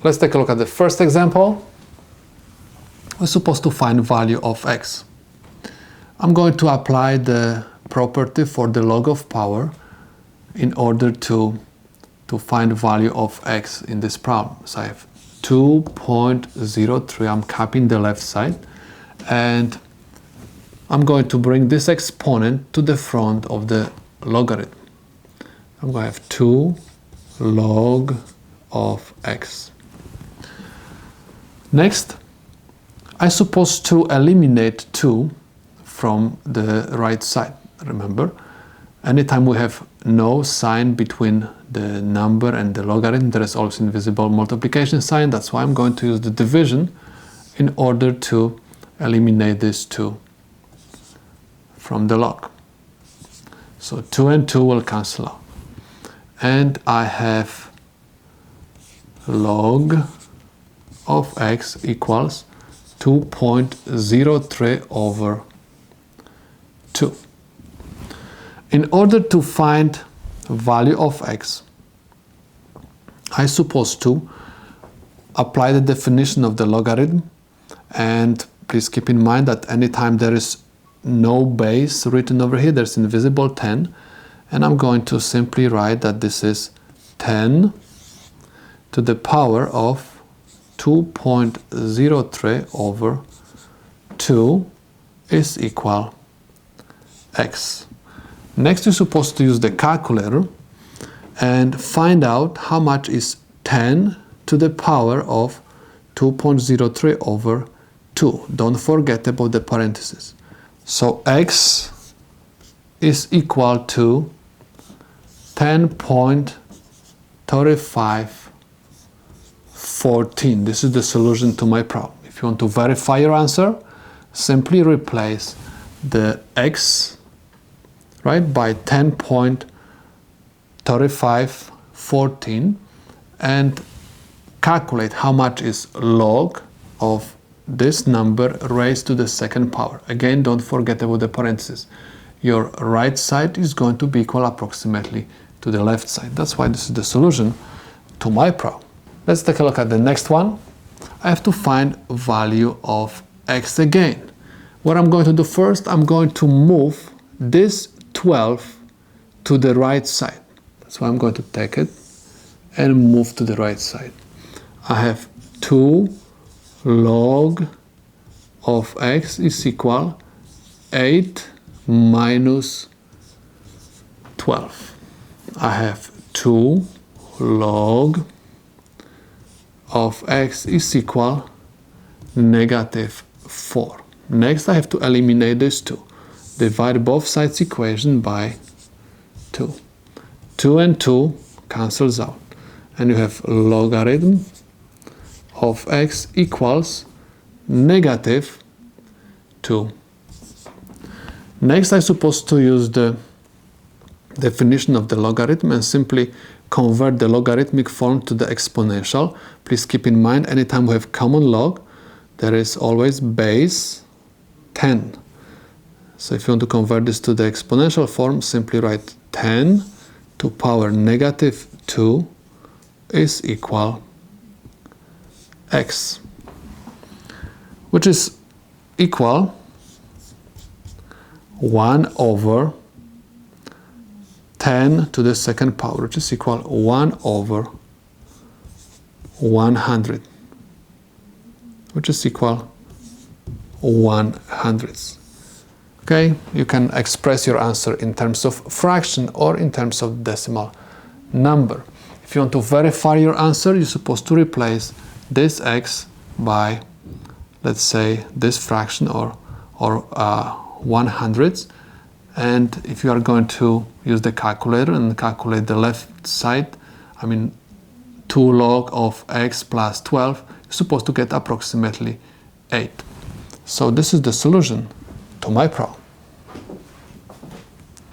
Let's take a look at the first example. We're supposed to find value of x. I'm going to apply the property for the log of power in order to find value of x in this problem. So I have 2.03, I'm copying the left side, and I'm going to bring this exponent to the front of the logarithm. I'm going to have 2 log of x. Next, I'm supposed to eliminate 2 from the right side. Remember, anytime we have no sign between the number and the logarithm, there is also invisible multiplication sign. That's why I'm going to use the division in order to eliminate this 2 from the log. So 2 and 2 will cancel out. And I have log of x equals 2.03 over 2. In order to find value of x, I'm supposed to apply the definition of the logarithm, and please keep in mind that anytime there is no base written over here, there's invisible 10, and I'm going to simply write that this is 10 to the power of 2.03 over 2 is equal x. Next, you're supposed to use the calculator and find out how much is 10 to the power of 2.03 over 2. Don't forget about the parentheses. So x is equal to 10.3514. This is the solution to my problem. If you want to verify your answer, simply replace the x, right, by 10.3514 and calculate how much is log of this number raised to the second power. Again, don't forget about the parentheses. Your right side is going to be equal approximately to the left side. That's why this is the solution to my problem. Let's take a look at the next one. I have to find value of x again. What I'm going to do first, I'm going to move this 12 to the right side. That's why I'm going to take it and move to the right side. I have 2 log of x is equal 8 minus 12. I have 2 log of x is equal negative 4. Next, I have to eliminate this 2. Divide both sides equation by 2. 2 and 2 cancels out. And you have logarithm of x equals negative 2. Next, I'm supposed to use the definition of the logarithm and simply convert the logarithmic form to the exponential. Please keep in mind, anytime we have common log, there is always base 10. So if you want to convert this to the exponential form, simply write 10 to power negative 2 is equal x, which is equal 1 over 10 to the second power, which is equal 1 over 100, which is equal 1/100. Okay, you can express your answer in terms of fraction or in terms of decimal number. If you want to verify your answer, you're supposed to replace this x by, let's say, this fraction or 1/100. And if you are going to use the calculator and calculate the left side, 2 log of x plus 12, you're supposed to get approximately 8. So this is the solution to my problem.